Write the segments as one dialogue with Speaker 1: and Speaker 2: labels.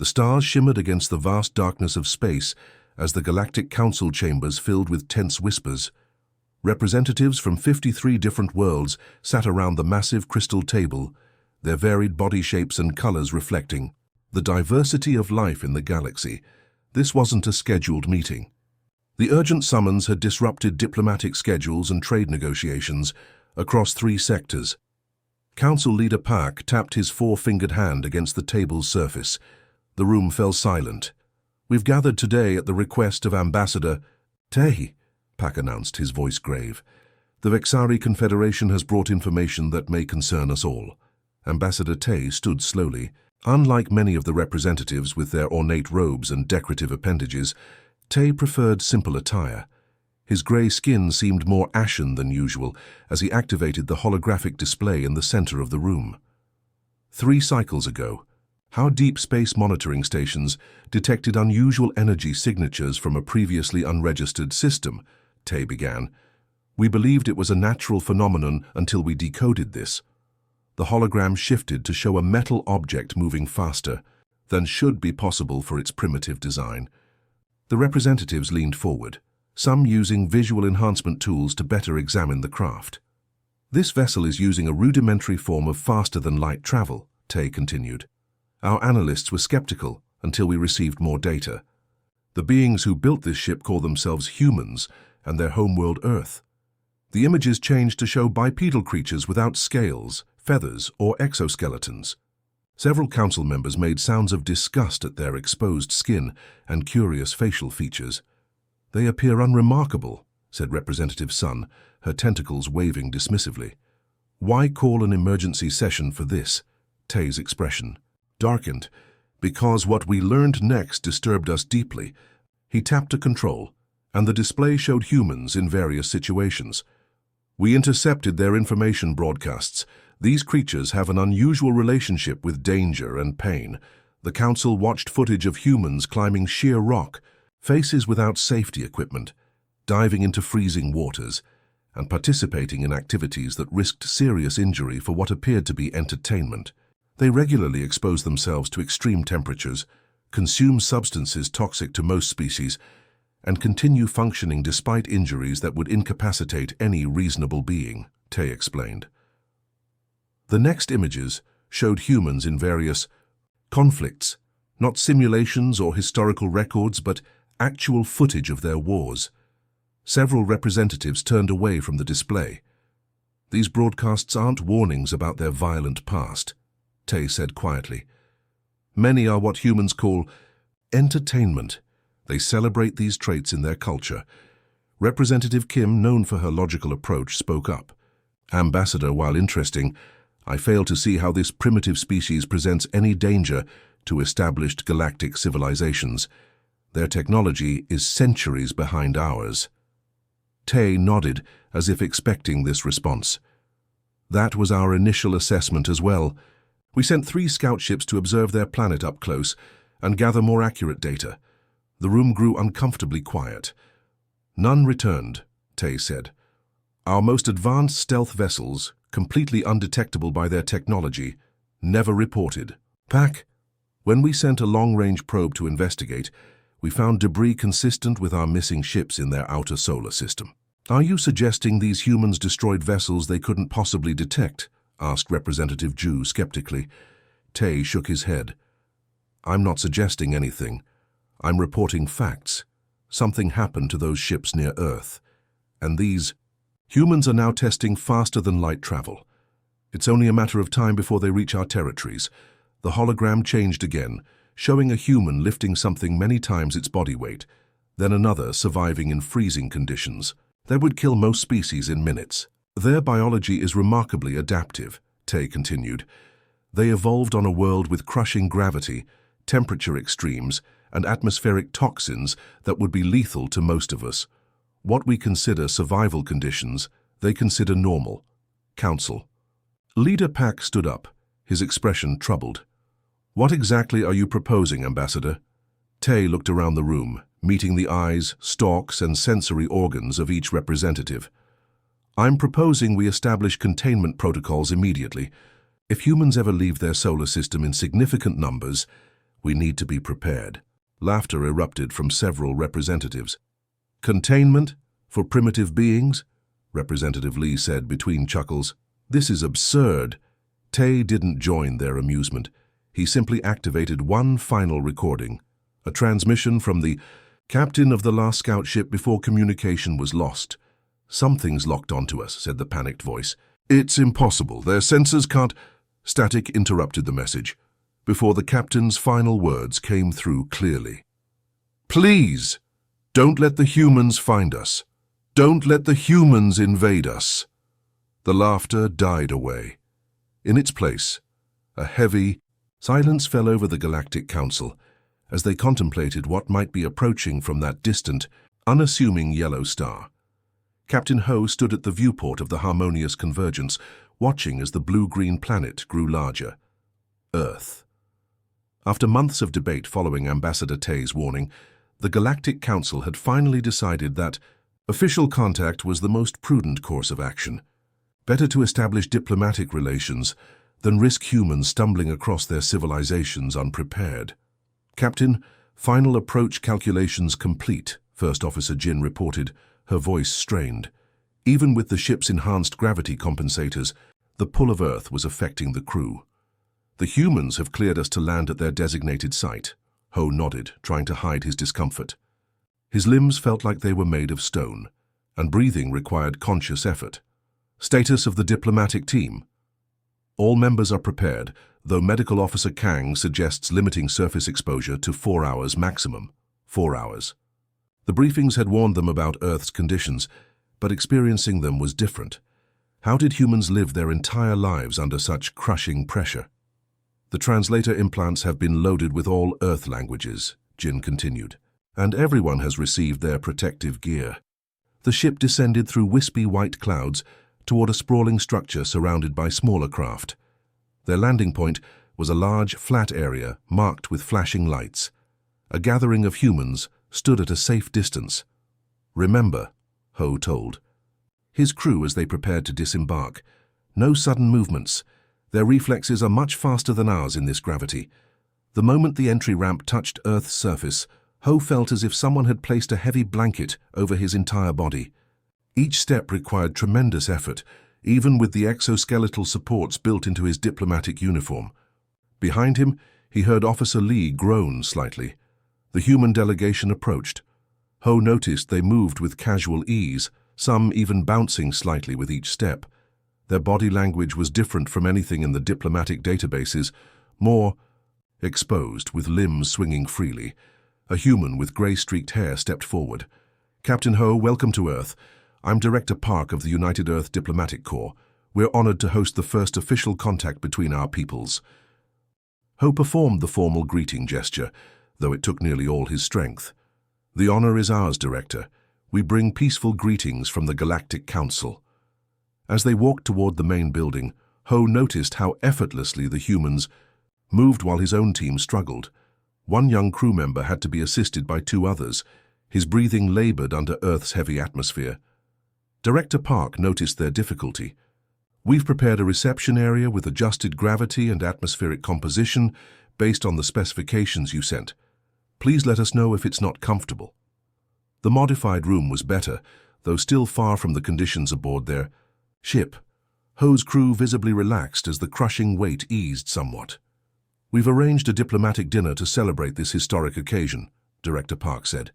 Speaker 1: The stars shimmered against the vast darkness of space as the Galactic Council chambers filled with tense whispers. Representatives from 53 different worlds sat around the massive crystal table, their varied body shapes and colors reflecting the diversity of life in the galaxy. This wasn't a scheduled meeting. The urgent summons had disrupted diplomatic schedules and trade negotiations across 3 sectors. Council Leader Park tapped his 4-fingered hand against the table's surface. The room fell silent. "We've gathered today at the request of Ambassador Tay," Pak announced, his voice grave. "The Vexari Confederation has brought information that may concern us all." Ambassador Tay stood slowly. Unlike many of the representatives with their ornate robes and decorative appendages, Tay preferred simple attire. His grey skin seemed more ashen than usual as he activated the holographic display in the center of the room. 3 cycles ago, how deep space monitoring stations detected unusual energy signatures from a previously unregistered system, Tay began. "We believed it was a natural phenomenon until we decoded this." The hologram shifted to show a metal object moving faster than should be possible for its primitive design. The representatives leaned forward, some using visual enhancement tools to better examine the craft. "This vessel is using a rudimentary form of faster-than-light travel," Tay continued. "Our analysts were skeptical until we received more data. The beings who built this ship call themselves humans and their homeworld Earth. The images changed to show bipedal creatures without scales, feathers, or exoskeletons." Several council members made sounds of disgust at their exposed skin and curious facial features. "They appear unremarkable," said Representative Sun, her tentacles waving dismissively. "Why call an emergency session for this?" Tay's expression darkened. "Because what we learned next disturbed us deeply." He tapped a control, and the display showed humans in various situations. "We intercepted their information broadcasts. These creatures have an unusual relationship with danger and pain." The council watched footage of humans climbing sheer rock, faces without safety equipment, diving into freezing waters, and participating in activities that risked serious injury for what appeared to be entertainment. They regularly expose themselves to extreme temperatures, consume substances toxic to most species, and continue functioning despite injuries that would incapacitate any reasonable being, Tay explained. The next images showed humans in various conflicts, not simulations or historical records, but actual footage of their wars. Several representatives turned away from the display. "These broadcasts aren't warnings about their violent past," Tay said quietly. "Many are what humans call entertainment. They celebrate these traits in their culture." Representative Kim, known for her logical approach, spoke up. "Ambassador, while interesting, I fail to see how this primitive species presents any danger to established galactic civilizations. Their technology is centuries behind ours." Tay nodded as if expecting this response. "That was our initial assessment as well. We sent 3 scout ships to observe their planet up close and gather more accurate data." The room grew uncomfortably quiet. "None returned," Tay said. "Our most advanced stealth vessels, completely undetectable by their technology, never reported. Pak, when we sent a long-range probe to investigate, we found debris consistent with our missing ships in their outer solar system." "Are you suggesting these humans destroyed vessels they couldn't possibly detect?" asked Representative Ju skeptically. Tay shook his head. "I'm not suggesting anything. I'm reporting facts. Something happened to those ships near Earth. And these humans are now testing faster-than-light travel. It's only a matter of time before they reach our territories." The hologram changed again, showing a human lifting something many times its body weight, then another surviving in freezing conditions. "That would kill most species in minutes. Their biology is remarkably adaptive," Tay continued. "They evolved on a world with crushing gravity, temperature extremes, and atmospheric toxins that would be lethal to most of us. What we consider survival conditions, they consider normal." Council. Leader Pak stood up, his expression troubled. "What exactly are you proposing, Ambassador?" Tay looked around the room, meeting the eyes, stalks, and sensory organs of each representative. "I'm proposing we establish containment protocols immediately. If humans ever leave their solar system in significant numbers, We need to be prepared. Laughter erupted from several representatives. Containment for primitive beings? Representative Lee said between chuckles. This is absurd. Tay didn't join their amusement. He simply activated one final recording, a transmission from the captain of the last scout ship before communication was lost. Something's locked onto us, said the panicked voice. It's impossible. Their sensors can't... Static interrupted the message, before the captain's final words came through clearly. Please, don't let the humans find us. Don't let the humans invade us. The laughter died away. In its place, a heavy silence fell over the Galactic Council as they contemplated what might be approaching from that distant, unassuming yellow star. Captain Ho stood at the viewport of the harmonious convergence, watching as the blue-green planet grew larger. Earth. After months of debate following Ambassador Tay's warning, the Galactic Council had finally decided that official contact was the most prudent course of action. Better to establish diplomatic relations than risk humans stumbling across their civilizations unprepared. Captain, final approach calculations complete, First Officer Jin reported, her voice strained. Even with the ship's enhanced gravity compensators, the pull of Earth was affecting the crew. The humans have cleared us to land at their designated site. Ho nodded, trying to hide his discomfort. His limbs felt like they were made of stone, and breathing required conscious effort. Status of the diplomatic team. All members are prepared, though Medical Officer Kang suggests limiting surface exposure to 4 hours maximum. 4 hours. The briefings had warned them about Earth's conditions, but experiencing them was different. How did humans live their entire lives under such crushing pressure? The translator implants have been loaded with all Earth languages, Jin continued, and everyone has received their protective gear. The ship descended through wispy white clouds toward a sprawling structure surrounded by smaller craft. Their landing point was a large, flat area marked with flashing lights. A gathering of humans stood at a safe distance. Remember, Ho told his crew as they prepared to disembark. No sudden movements. Their reflexes are much faster than ours in this gravity. The moment the entry ramp touched Earth's surface, Ho felt as if someone had placed a heavy blanket over his entire body. Each step required tremendous effort, even with the exoskeletal supports built into his diplomatic uniform. Behind him, he heard Officer Lee groan slightly. The human delegation approached. Ho noticed they moved with casual ease, some even bouncing slightly with each step. Their body language was different from anything in the diplomatic databases, more exposed, with limbs swinging freely. A human with grey-streaked hair stepped forward. Captain Ho, welcome to Earth. I'm Director Park of the United Earth Diplomatic Corps. We're honored to host the first official contact between our peoples. Ho performed the formal greeting gesture, though it took nearly all his strength. The honor is ours, Director. We bring peaceful greetings from the Galactic Council. As they walked toward the main building, Ho noticed how effortlessly the humans moved while his own team struggled. One young crew member had to be assisted by 2 others. His breathing labored under Earth's heavy atmosphere. Director Park noticed their difficulty. We've prepared a reception area with adjusted gravity and atmospheric composition based on the specifications you sent. Please let us know if it's not comfortable. The modified room was better, though still far from the conditions aboard their ship. Ho's crew visibly relaxed as the crushing weight eased somewhat. We've arranged a diplomatic dinner to celebrate this historic occasion, Director Park said.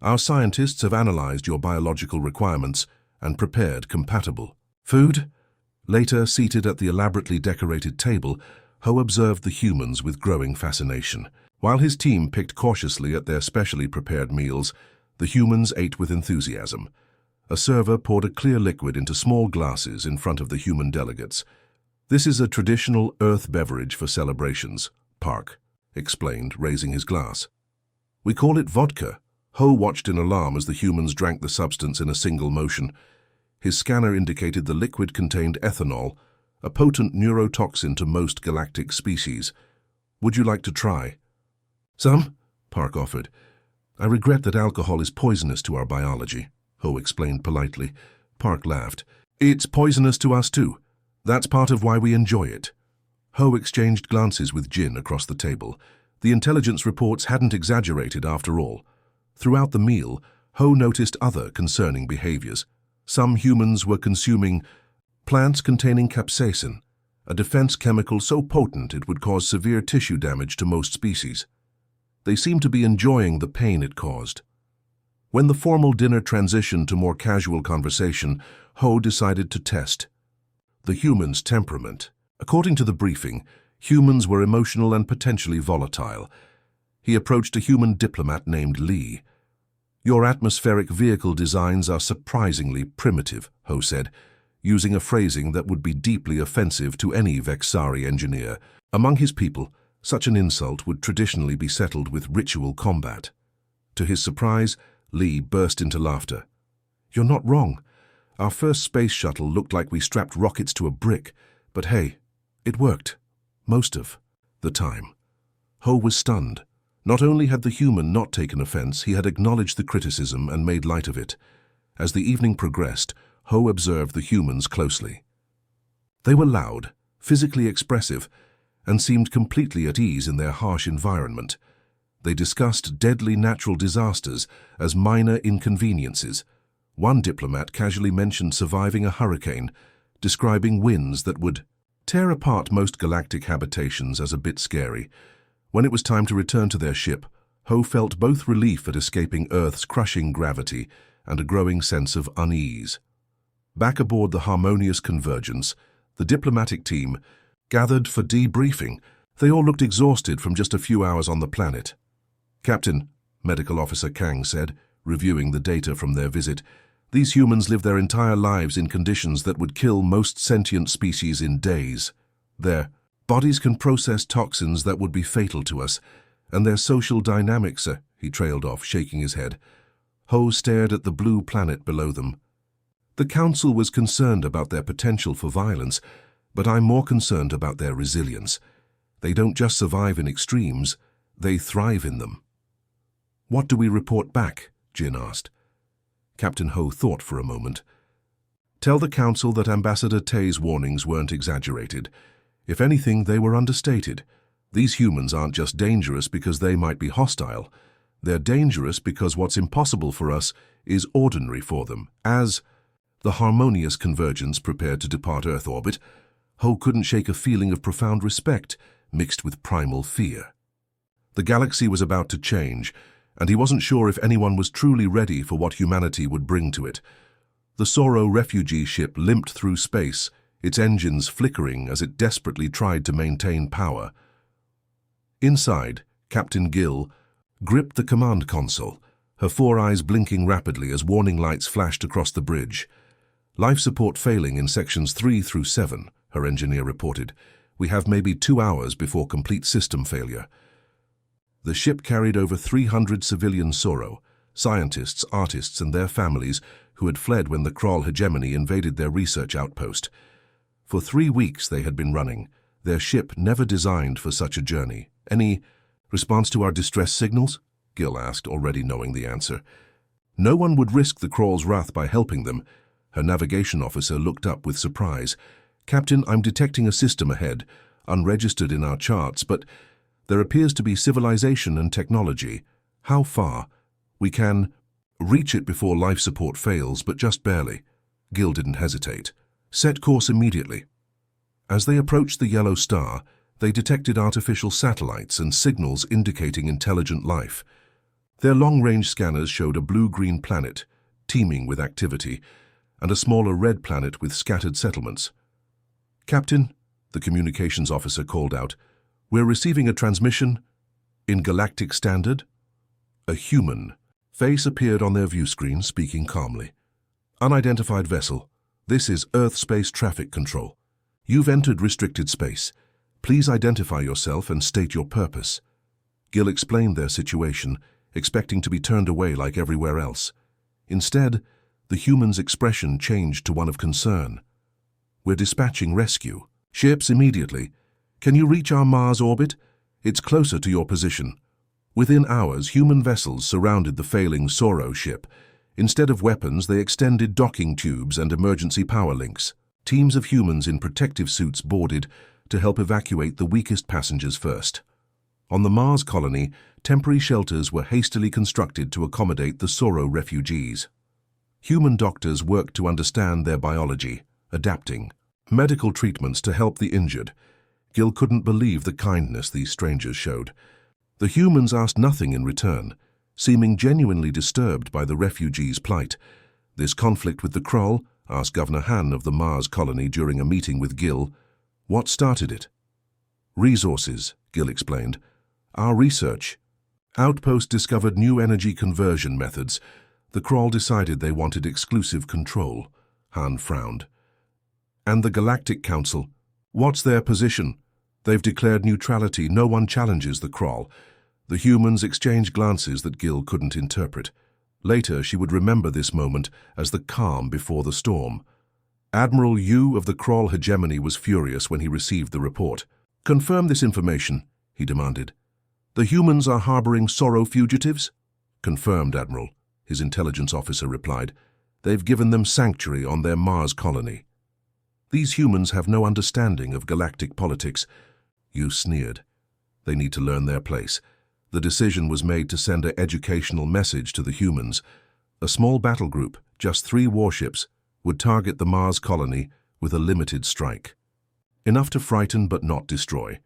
Speaker 1: Our scientists have analyzed your biological requirements and prepared compatible food. Later, seated at the elaborately decorated table, Ho observed the humans with growing fascination. While his team picked cautiously at their specially prepared meals, the humans ate with enthusiasm. A server poured a clear liquid into small glasses in front of the human delegates. This is a traditional Earth beverage for celebrations, Park explained, raising his glass. We call it vodka. Ho watched in alarm as the humans drank the substance in a single motion. His scanner indicated the liquid contained ethanol, a potent neurotoxin to most galactic species. Would you like to try? Some? Park offered. I regret that alcohol is poisonous to our biology, Ho explained politely. Park laughed. It's poisonous to us too. That's part of why we enjoy it. Ho exchanged glances with Jin across the table. The intelligence reports hadn't exaggerated after all. Throughout the meal, Ho noticed other concerning behaviors. Some humans were consuming plants containing capsaicin, a defense chemical so potent it would cause severe tissue damage to most species. They seemed to be enjoying the pain it caused. When the formal dinner transitioned to more casual conversation, Ho decided to test the human's temperament. According to the briefing, humans were emotional and potentially volatile. He approached a human diplomat named Lee. "Your atmospheric vehicle designs are surprisingly primitive," Ho said, using a phrasing that would be deeply offensive to any Vexari engineer. Among his people, such an insult would traditionally be settled with ritual combat. To his surprise, Lee burst into laughter. "You're not wrong. Our first space shuttle looked like we strapped rockets to a brick, but hey, it worked. Most of the time." Ho was stunned. Not only had the human not taken offense, he had acknowledged the criticism and made light of it. As the evening progressed, Ho observed the humans closely. They were loud, physically expressive, and seemed completely at ease in their harsh environment. They discussed deadly natural disasters as minor inconveniences. One diplomat casually mentioned surviving a hurricane, describing winds that would tear apart most galactic habitations as a bit scary. When it was time to return to their ship, Ho felt both relief at escaping Earth's crushing gravity and a growing sense of unease. Back aboard the Harmonious Convergence, the diplomatic team gathered for debriefing. They all looked exhausted from just a few hours on the planet. "Captain," Medical Officer Kang said, reviewing the data from their visit, "these humans live their entire lives in conditions that would kill most sentient species in days. Their bodies can process toxins that would be fatal to us, and their social dynamics," he trailed off, shaking his head. Ho stared at the blue planet below them. "The Council was concerned about their potential for violence, but I'm more concerned about their resilience. They don't just survive in extremes, they thrive in them." "What do we report back?" Jin asked. Captain Ho thought for a moment. "Tell the Council that Ambassador Tay's warnings weren't exaggerated. If anything, they were understated. These humans aren't just dangerous because they might be hostile. They're dangerous because what's impossible for us is ordinary for them." As the Harmonious Convergence prepared to depart Earth orbit, Ho couldn't shake a feeling of profound respect mixed with primal fear. The galaxy was about to change, and he wasn't sure if anyone was truly ready for what humanity would bring to it. The Soro refugee ship limped through space, its engines flickering as it desperately tried to maintain power. Inside, Captain Gill gripped the command console, her four eyes blinking rapidly as warning lights flashed across the bridge. "Life support failing in sections 3 through 7, her engineer reported. "We have maybe 2 hours before complete system failure." The ship carried over 300 civilian Soro, scientists, artists, and their families who had fled when the Kroll hegemony invaded their research outpost. For 3 weeks they had been running, their ship never designed for such a journey. "Any response to our distress signals?" Gill asked, already knowing the answer. No one would risk the Kroll's wrath by helping them. Her navigation officer looked up with surprise. "Captain, I'm detecting a system ahead, unregistered in our charts, but there appears to be civilization and technology. How far? We can reach it before life support fails, but just barely." Gill didn't hesitate. "Set course immediately." As they approached the yellow star, they detected artificial satellites and signals indicating intelligent life. Their long-range scanners showed a blue-green planet, teeming with activity, and a smaller red planet with scattered settlements. "Captain," the communications officer called out, "we're receiving a transmission in Galactic Standard." A human face appeared on their view screen, speaking calmly. "Unidentified vessel. This is Earth Space Traffic Control. You've entered restricted space. Please identify yourself and state your purpose." Gill explained their situation, expecting to be turned away like everywhere else. Instead, the human's expression changed to one of concern. "We're dispatching rescue. Ships immediately. Can you reach our Mars orbit? It's closer to your position." Within hours, human vessels surrounded the failing Soro ship. Instead of weapons, they extended docking tubes and emergency power links. Teams of humans in protective suits boarded to help evacuate the weakest passengers first. On the Mars colony, temporary shelters were hastily constructed to accommodate the Soro refugees. Human doctors worked to understand their biology, adapting medical treatments to help the injured. Gil couldn't believe the kindness these strangers showed. The humans asked nothing in return, seeming genuinely disturbed by the refugees' plight. This conflict with the Krull, asked Governor Han of the Mars colony during a meeting with Gil. What started it? Resources, Gil explained. Our research. Outpost discovered new energy conversion methods. The Krull decided they wanted exclusive control. Han frowned. And the Galactic Council? What's their position? They've declared neutrality. No one challenges the Krull. The humans exchanged glances that Gil couldn't interpret. Later, she would remember this moment as the calm before the storm. Admiral Yu of the Krull hegemony was furious when he received the report. Confirm this information, he demanded. The humans are harboring Soro fugitives? Confirmed, Admiral, his intelligence officer replied. They've given them sanctuary on their Mars colony. These humans have no understanding of galactic politics. Yu sneered. They need to learn their place. The decision was made to send an educational message to the humans. A small battle group, just 3 warships, would target the Mars colony with a limited strike. Enough to frighten but not destroy.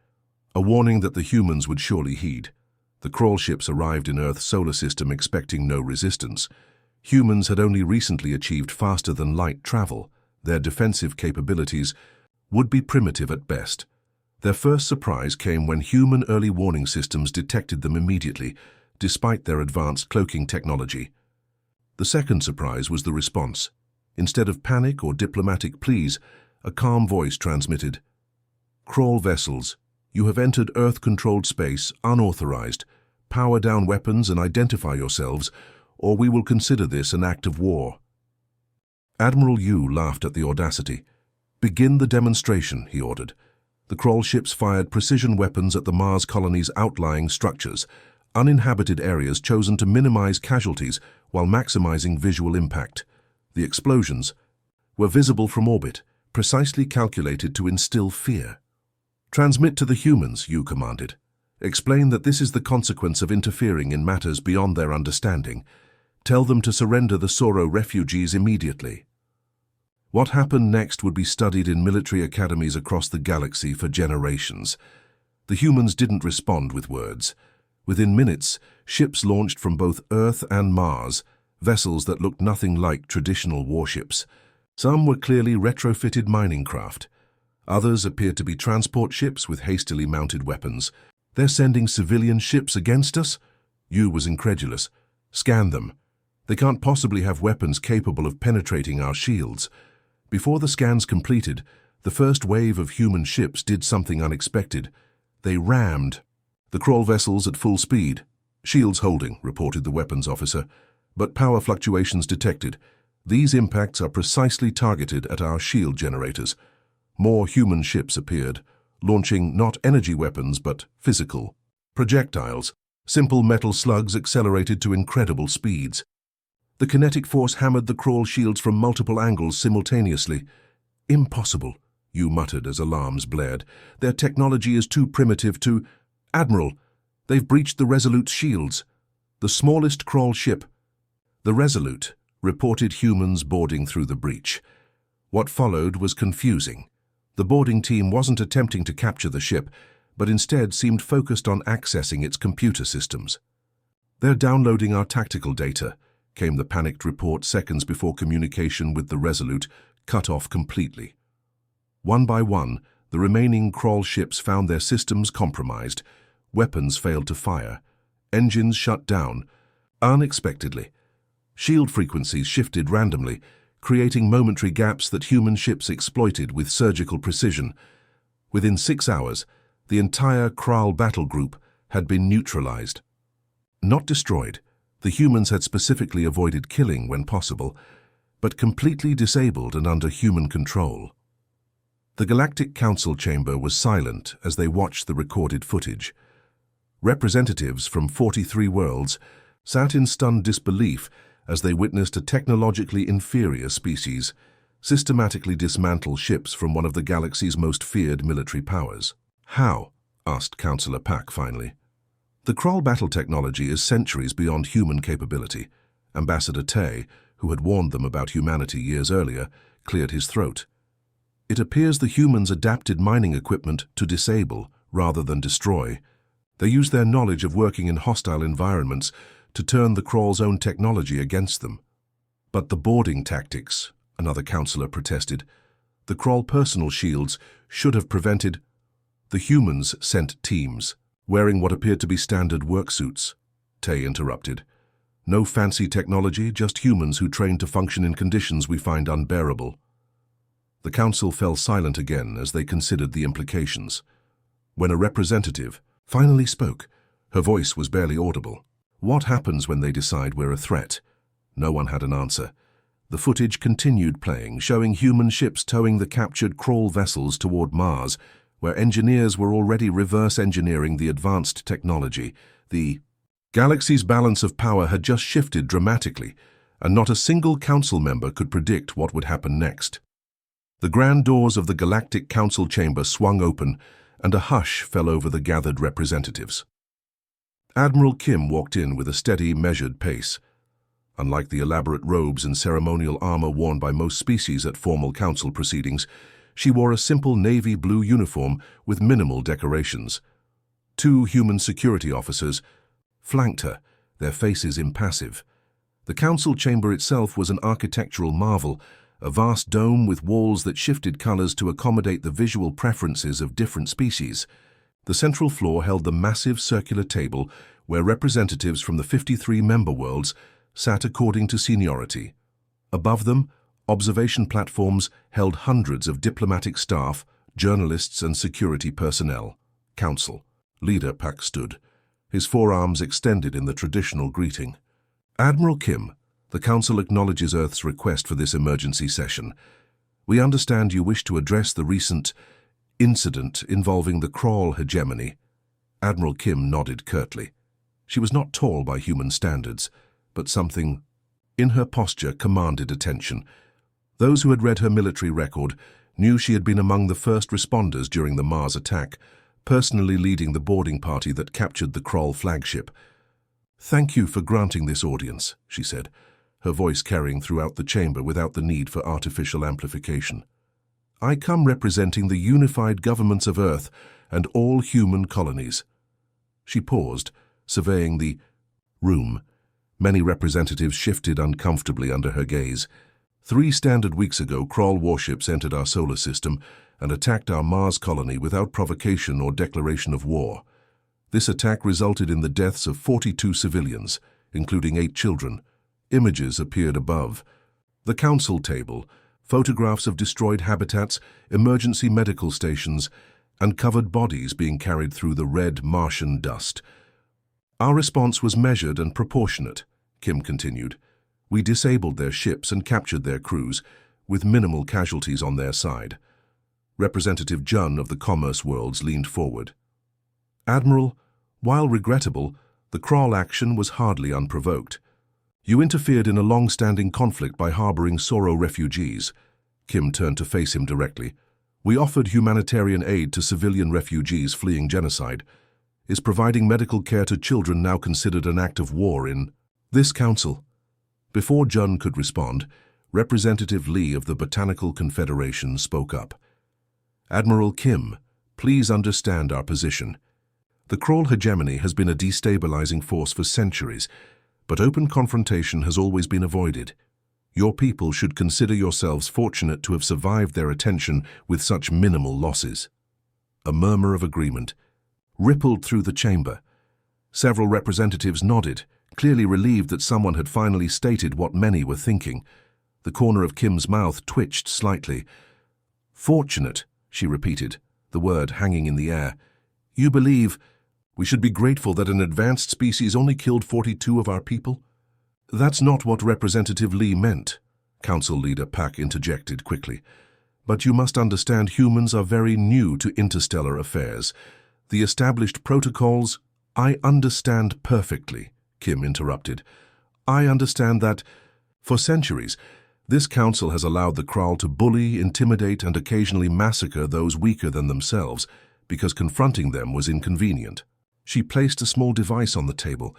Speaker 1: A warning that the humans would surely heed. The Krull ships arrived in Earth's solar system expecting no resistance. Humans had only recently achieved faster-than-light travel. Their defensive capabilities would be primitive at best. Their first surprise came when human early warning systems detected them immediately, despite their advanced cloaking technology. The second surprise was the response. Instead of panic or diplomatic pleas, a calm voice transmitted, "Krull vessels, you have entered Earth-controlled space unauthorized. Power down weapons and identify yourselves, or we will consider this an act of war." Admiral Yu laughed at the audacity. "Begin the demonstration," he ordered. The Krull ships fired precision weapons at the Mars colony's outlying structures, uninhabited areas chosen to minimize casualties while maximizing visual impact. The explosions were visible from orbit, precisely calculated to instill fear. "Transmit to the humans," Yu commanded. "Explain that this is the consequence of interfering in matters beyond their understanding. Tell them to surrender the Soro refugees immediately." What happened next would be studied in military academies across the galaxy for generations. The humans didn't respond with words. Within minutes, ships launched from both Earth and Mars, vessels that looked nothing like traditional warships. Some were clearly retrofitted mining craft. Others appeared to be transport ships with hastily mounted weapons. "They're sending civilian ships against us?" Yu was incredulous. "Scan them. They can't possibly have weapons capable of penetrating our shields." Before the scans completed, the first wave of human ships did something unexpected. They rammed the Krull vessels at full speed. "Shields holding," reported the weapons officer, "but power fluctuations detected. These impacts are precisely targeted at our shield generators." More human ships appeared, launching not energy weapons but physical projectiles, simple metal slugs accelerated to incredible speeds. The kinetic force hammered the Krull shields from multiple angles simultaneously. "Impossible," Yu muttered as alarms blared. "Their technology is too primitive to—" "Admiral, they've breached the Resolute's shields. The smallest Krull ship." The Resolute reported humans boarding through the breach. What followed was confusing. The boarding team wasn't attempting to capture the ship, but instead seemed focused on accessing its computer systems. "They're downloading our tactical data," came the panicked report seconds before communication with the Resolute cut off completely. One by one, the remaining Krull ships found their systems compromised. Weapons failed to fire. Engines shut down. Unexpectedly, shield frequencies shifted randomly, creating momentary gaps that human ships exploited with surgical precision. Within 6 hours, the entire Krull battle group had been neutralized. Not destroyed. The humans had specifically avoided killing when possible, but completely disabled and under human control. The Galactic Council chamber was silent as they watched the recorded footage. Representatives from 43 worlds sat in stunned disbelief as they witnessed a technologically inferior species systematically dismantle ships from one of the galaxy's most feared military powers. "How?" asked Councillor Pack finally. The Kroll battle technology is centuries beyond human capability. Ambassador Tay, who had warned them about humanity years earlier, cleared his throat. It appears the humans adapted mining equipment to disable rather than destroy. They used their knowledge of working in hostile environments to turn the Kroll's own technology against them. But the boarding tactics, another counselor protested. The Kroll personal shields should have prevented. The humans sent teams, wearing what appeared to be standard work suits. Tay interrupted. No fancy technology, just humans who trained to function in conditions we find unbearable. The council fell silent again as they considered the implications. When a representative finally spoke, her voice was barely audible. What happens when they decide we're a threat? No one had an answer. The footage continued playing, showing human ships towing the captured Kroll vessels toward Mars, where engineers were already reverse engineering the advanced technology. The galaxy's balance of power had just shifted dramatically, and not a single council member could predict what would happen next. The grand doors of the Galactic Council chamber swung open, and a hush fell over the gathered representatives. Admiral Kim walked in with a steady, measured pace. Unlike the elaborate robes and ceremonial armor worn by most species at formal council proceedings, she wore a simple navy blue uniform with minimal decorations. 2 human security officers flanked her, their faces impassive. The council chamber itself was an architectural marvel, a vast dome with walls that shifted colors to accommodate the visual preferences of different species. The central floor held the massive circular table where representatives from the 53 member worlds sat according to seniority. Above them, observation platforms held hundreds of diplomatic staff, journalists and security personnel. Council. Leader Pak stood, his forearms extended in the traditional greeting. Admiral Kim, the Council acknowledges Earth's request for this emergency session. We understand you wish to address the recent incident involving the Kroll hegemony. Admiral Kim nodded curtly. She was not tall by human standards, but something in her posture commanded attention. Those who had read her military record knew she had been among the first responders during the Mars attack, personally leading the boarding party that captured the Kroll flagship. "Thank you for granting this audience," she said, her voice carrying throughout the chamber without the need for artificial amplification. "I come representing the unified governments of Earth and all human colonies." She paused, surveying the room. Many representatives shifted uncomfortably under her gaze. 3 standard weeks ago, Kroll warships entered our solar system and attacked our Mars colony without provocation or declaration of war. This attack resulted in the deaths of 42 civilians, including 8 children. Images appeared above. The council table, photographs of destroyed habitats, emergency medical stations, and covered bodies being carried through the red Martian dust. Our response was measured and proportionate, Kim continued. We disabled their ships and captured their crews, with minimal casualties on their side. Representative Jun of the Commerce Worlds leaned forward. Admiral, while regrettable, the Kroll action was hardly unprovoked. You interfered in a long-standing conflict by harboring Soro refugees. Kim turned to face him directly. We offered humanitarian aid to civilian refugees fleeing genocide. Is providing medical care to children now considered an act of war in this council? Before Jun could respond, Representative Lee of the Botanical Confederation spoke up. Admiral Kim, please understand our position. The Kroll hegemony has been a destabilizing force for centuries, but open confrontation has always been avoided. Your people should consider yourselves fortunate to have survived their attention with such minimal losses. A murmur of agreement rippled through the chamber. Several representatives nodded, clearly relieved that someone had finally stated what many were thinking. The corner of Kim's mouth twitched slightly. Fortunate, she repeated, the word hanging in the air. You believe we should be grateful that an advanced species only killed 42 of our people? That's not what Representative Lee meant, Council Leader Pak interjected quickly. But you must understand humans are very new to interstellar affairs. The established protocols, I understand perfectly, Kim interrupted. I understand that, for centuries, this council has allowed the Kroll to bully, intimidate, and occasionally massacre those weaker than themselves, because confronting them was inconvenient. She placed a small device on the table.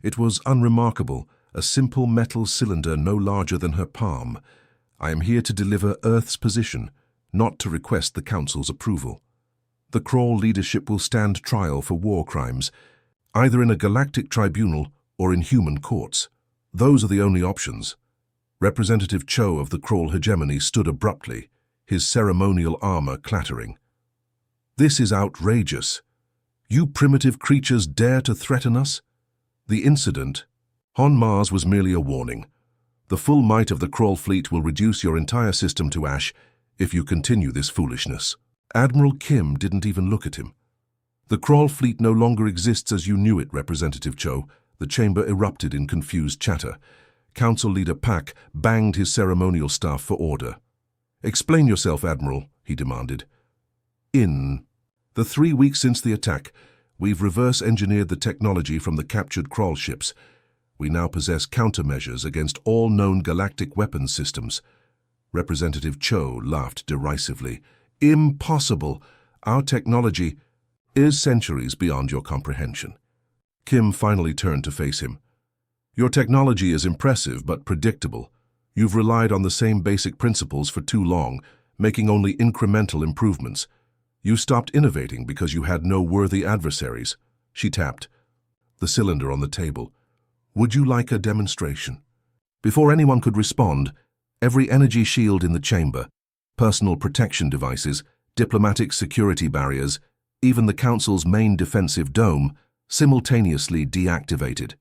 Speaker 1: It was unremarkable, a simple metal cylinder no larger than her palm. I am here to deliver Earth's position, not to request the Council's approval. The Crawl leadership will stand trial for war crimes, either in a galactic tribunal or in human courts. Those are the only options. Representative Cho of the Crawl hegemony stood abruptly, his ceremonial armor clattering. This is outrageous. You primitive creatures dare to threaten us? The incident on Mars was merely a warning. The full might of the Crawl fleet will reduce your entire system to ash if you continue this foolishness. Admiral Kim didn't even look at him. The Crawl fleet no longer exists as you knew it, Representative Cho. The chamber erupted in confused chatter. Council Leader Pak banged his ceremonial staff for order. Explain yourself, Admiral, he demanded. In the 3 weeks since the attack, we've reverse-engineered the technology from the captured Crawl ships. We now possess countermeasures against all known galactic weapons systems. Representative Cho laughed derisively. Impossible! Our technology is centuries beyond your comprehension. Kim finally turned to face him. Your technology is impressive but predictable. You've relied on the same basic principles for too long, making only incremental improvements. You stopped innovating because you had no worthy adversaries. She tapped the cylinder on the table. Would you like a demonstration? Before anyone could respond, every energy shield in the chamber, personal protection devices, diplomatic security barriers, even the Council's main defensive dome, simultaneously deactivated.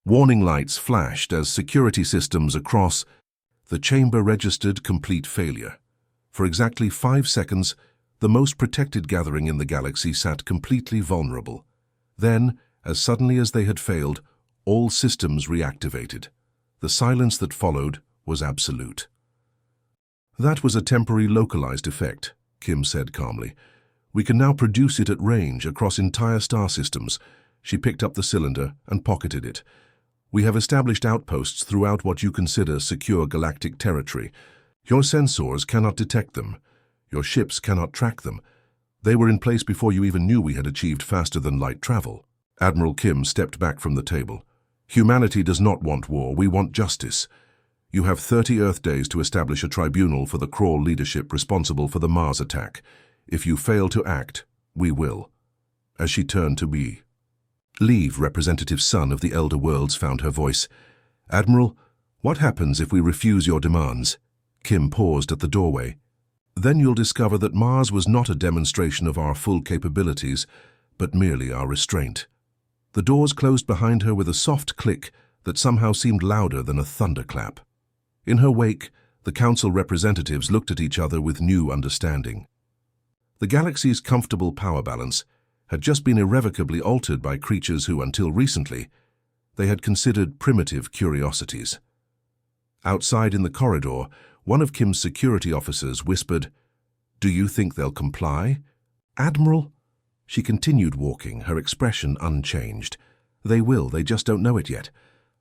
Speaker 1: Warning lights flashed as security systems across the chamber registered complete failure. For exactly 5 seconds, the most protected gathering in the galaxy sat completely vulnerable. Then, as suddenly as they had failed, all systems reactivated. The silence that followed was absolute. That was a temporary localized effect, Kim said calmly. We can now produce it at range across entire star systems. She picked up the cylinder and pocketed it. We have established outposts throughout what you consider secure galactic territory. Your sensors cannot detect them. Your ships cannot track them. They were in place before you even knew we had achieved faster-than-light travel. Admiral Kim stepped back from the table. Humanity does not want war. We want justice. You have 30 Earth days to establish a tribunal for the Crawl leadership responsible for the Mars attack. If you fail to act, we will. As she turned to me, Leave, Representative Son of the Elder Worlds, found her voice. Admiral, what happens if we refuse your demands? Kim paused at the doorway. Then you'll discover that Mars was not a demonstration of our full capabilities, but merely our restraint. The doors closed behind her with a soft click that somehow seemed louder than a thunderclap. In her wake, the Council representatives looked at each other with new understanding. The galaxy's comfortable power balance had just been irrevocably altered by creatures who, until recently, they had considered primitive curiosities. Outside in the corridor, one of Kim's security officers whispered, "Do you think they'll comply?" "Admiral?" She continued walking, her expression unchanged. "They will, they just don't know it yet."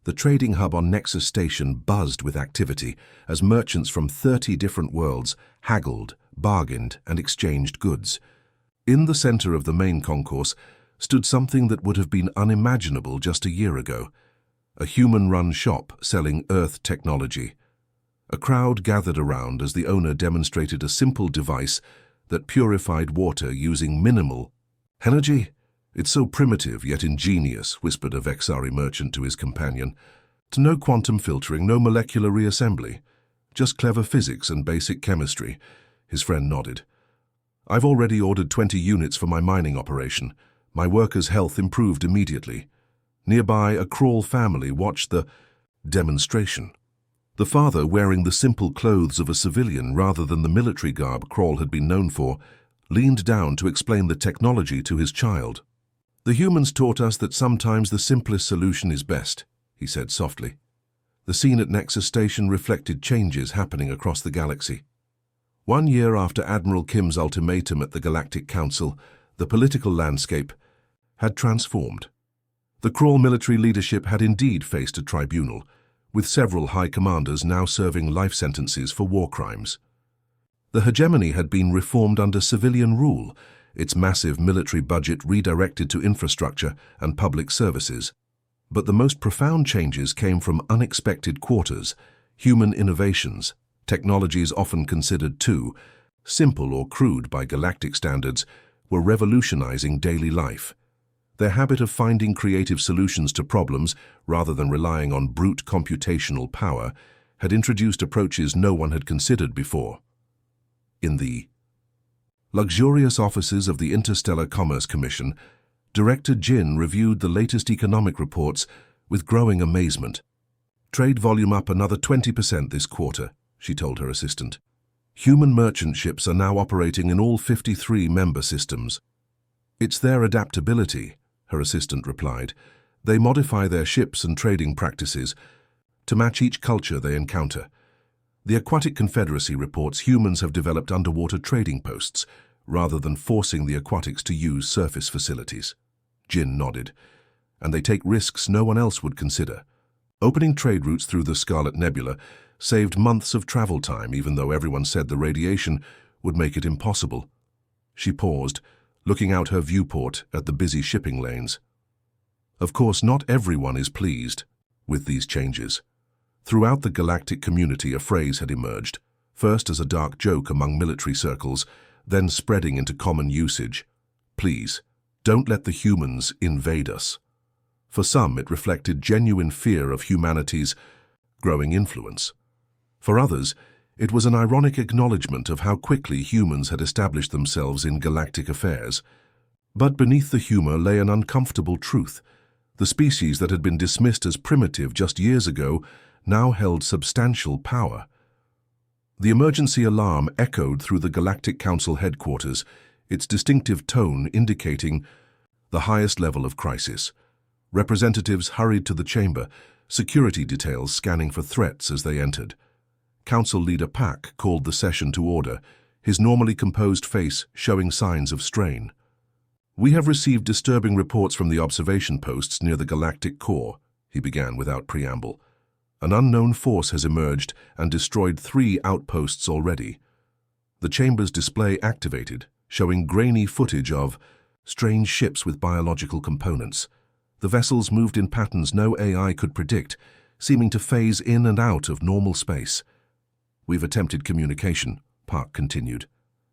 Speaker 1: The trading hub on Nexus Station buzzed with activity as merchants from 30 different worlds haggled, bargained, and exchanged goods. In the center of the main concourse stood something that would have been unimaginable just a year ago, a human-run shop selling Earth technology. A crowd gathered around as the owner demonstrated a simple device that purified water using minimal energy. "It's so primitive yet ingenious," whispered a Vexari merchant to his companion. "No quantum filtering, no molecular reassembly, just clever physics and basic chemistry." His friend nodded. "I've already ordered 20 units for my mining operation. My workers' health improved immediately." Nearby, a Crawl family watched the demonstration. The father, wearing the simple clothes of a civilian rather than the military garb Crawl had been known for, leaned down to explain the technology to his child. "The humans taught us that sometimes the simplest solution is best," he said softly. The scene at Nexus Station reflected changes happening across the galaxy. 1 year after Admiral Kim's ultimatum at the Galactic Council, the political landscape had transformed. The Crawl military leadership had indeed faced a tribunal, with several high commanders now serving life sentences for war crimes. The hegemony had been reformed under civilian rule, its massive military budget redirected to infrastructure and public services. But the most profound changes came from unexpected quarters, human innovations, technologies often considered too simple or crude by galactic standards, were revolutionizing daily life. Their habit of finding creative solutions to problems rather than relying on brute computational power had introduced approaches no one had considered before. In the luxurious offices of the Interstellar Commerce Commission, Director Jin reviewed the latest economic reports with growing amazement. "Trade volume up another 20% this quarter," she told her assistant. "Human merchant ships are now operating in all 53 member systems." "It's their adaptability," her assistant replied. "They modify their ships and trading practices to match each culture they encounter. The Aquatic Confederacy reports humans have developed underwater trading posts rather than forcing the aquatics to use surface facilities." Jin nodded. "And they take risks no one else would consider. Opening trade routes through the Scarlet Nebula saved months of travel time, even though everyone said the radiation would make it impossible." She paused, looking out her viewport at the busy shipping lanes. Of course, not everyone is pleased with these changes. Throughout the galactic community, a phrase had emerged, first as a dark joke among military circles, then spreading into common usage. "Please, don't let the humans invade us." For some, it reflected genuine fear of humanity's growing influence. For others, it was an ironic acknowledgement of how quickly humans had established themselves in galactic affairs. But beneath the humor lay an uncomfortable truth. The species that had been dismissed as primitive just years ago now held substantial power. The emergency alarm echoed through the Galactic Council headquarters, its distinctive tone indicating the highest level of crisis. Representatives hurried to the chamber, security details scanning for threats as they entered. Council Leader Pak called the session to order, his normally composed face showing signs of strain. "We have received disturbing reports from the observation posts near the galactic core," he began without preamble. "An unknown force has emerged and destroyed 3 outposts already." The chamber's display activated, showing grainy footage of strange ships with biological components. The vessels moved in patterns no AI could predict, seeming to phase in and out of normal space. "We've attempted communication," Park continued.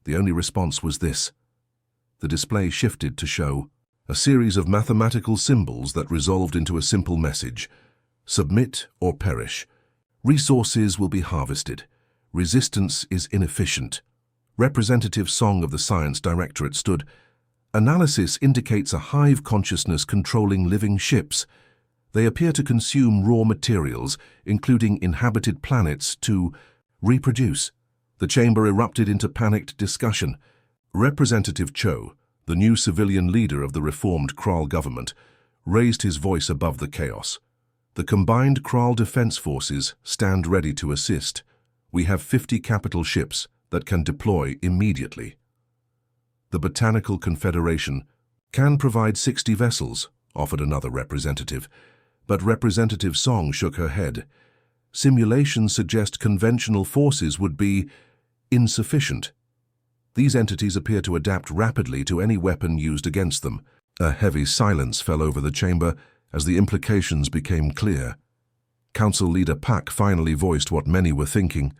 Speaker 1: "The only response was this." The display shifted to show a series of mathematical symbols that resolved into a simple message: "Submit or perish. Resources will be harvested. Resistance is inefficient." Representative Song of the Science Directorate stood. "Analysis indicates a hive consciousness controlling living ships. They appear to consume raw materials, including inhabited planets, to reproduce." The chamber erupted into panicked discussion. Representative Cho, the new civilian leader of the reformed Kral government, raised his voice above the chaos. "The combined Kral defense forces stand ready to assist. We have 50 capital ships that can deploy immediately." "The Botanical Confederation can provide 60 vessels," offered another representative. But Representative Song shook her head. "Simulations suggest conventional forces would be insufficient. These entities appear to adapt rapidly to any weapon used against them." A heavy silence fell over the chamber as the implications became clear. Council Leader Pak finally voiced what many were thinking.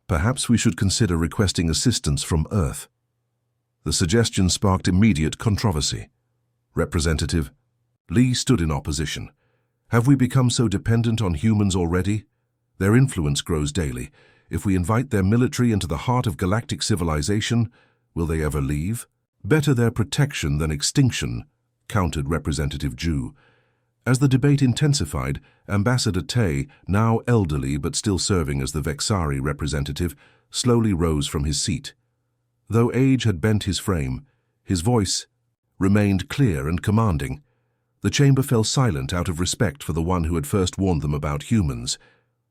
Speaker 1: "Perhaps we should consider requesting assistance from Earth." The suggestion sparked immediate controversy. Representative Lee stood in opposition. "Have we become so dependent on humans already? Their influence grows daily. If we invite their military into the heart of galactic civilization, will they ever leave?" "Better their protection than extinction," countered Representative Ju. As the debate intensified, Ambassador Tay, now elderly but still serving as the Vexari representative, slowly rose from his seat. Though age had bent his frame, his voice remained clear and commanding. The chamber fell silent out of respect for the one who had first warned them about humans.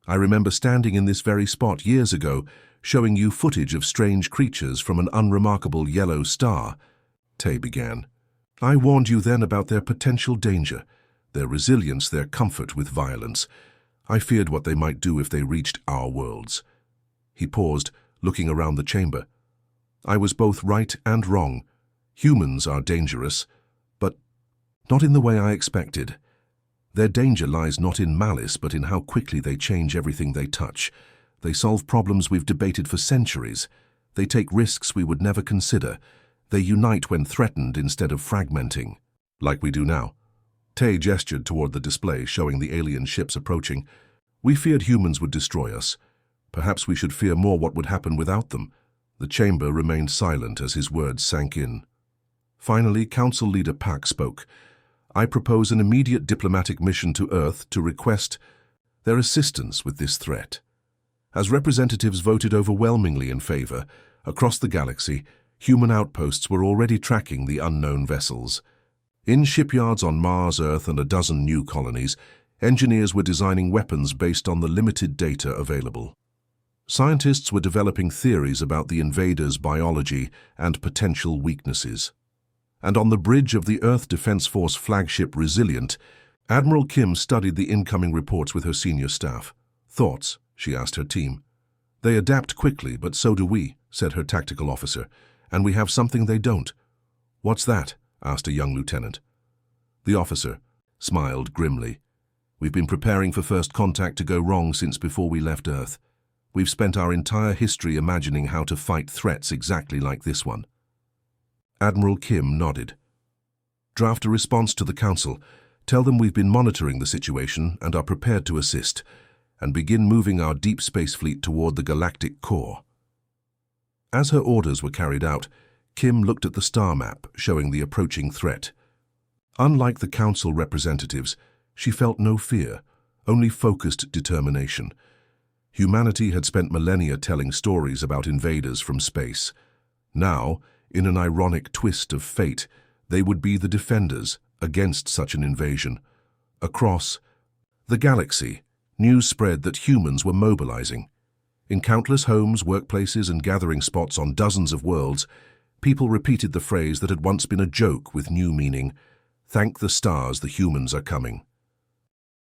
Speaker 1: "I remember standing in this very spot years ago, showing you footage of strange creatures from an unremarkable yellow star," Tay began. "I warned you then about their potential danger, their resilience, their comfort with violence. I feared what they might do if they reached our worlds." He paused, looking around the chamber. "I was both right and wrong. Humans are dangerous, but not in the way I expected. Their danger lies not in malice, but in how quickly they change everything they touch. They solve problems we've debated for centuries. They take risks we would never consider. They unite when threatened instead of fragmenting, like we do now. Tay gestured toward the display showing the alien ships approaching. We feared humans would destroy us. Perhaps we should fear more what would happen without them. The chamber remained silent as his words sank in. Finally, Council Leader Pak spoke. I propose an immediate diplomatic mission to Earth to request their assistance with this threat. As representatives voted overwhelmingly in favor, across the galaxy, human outposts were already tracking the unknown vessels. In shipyards on Mars, Earth, and a dozen new colonies, engineers were designing weapons based on the limited data available. Scientists were developing theories about the invaders' biology and potential weaknesses. And on the bridge of the Earth Defense Force flagship Resilient, Admiral Kim studied the incoming reports with her senior staff. Thoughts? She asked her team. They adapt quickly, but so do we, said her tactical officer, and we have something they don't. What's that? Asked a young lieutenant. The officer smiled grimly. We've been preparing for first contact to go wrong since before we left Earth. We've spent our entire history imagining how to fight threats exactly like this one. Admiral Kim nodded. Draft a response to the Council. Tell them we've been monitoring the situation and are prepared to assist, and begin moving our deep space fleet toward the galactic core. As her orders were carried out, Kim looked at the star map showing the approaching threat. Unlike the Council representatives, she felt no fear, only focused determination. Humanity had spent millennia telling stories about invaders from space. Now, in an ironic twist of fate, they would be the defenders against such an invasion. Across the galaxy, news spread that humans were mobilizing. In countless homes, workplaces, and gathering spots on dozens of worlds, people repeated the phrase that had once been a joke with new meaning. Thank the stars, the humans are coming.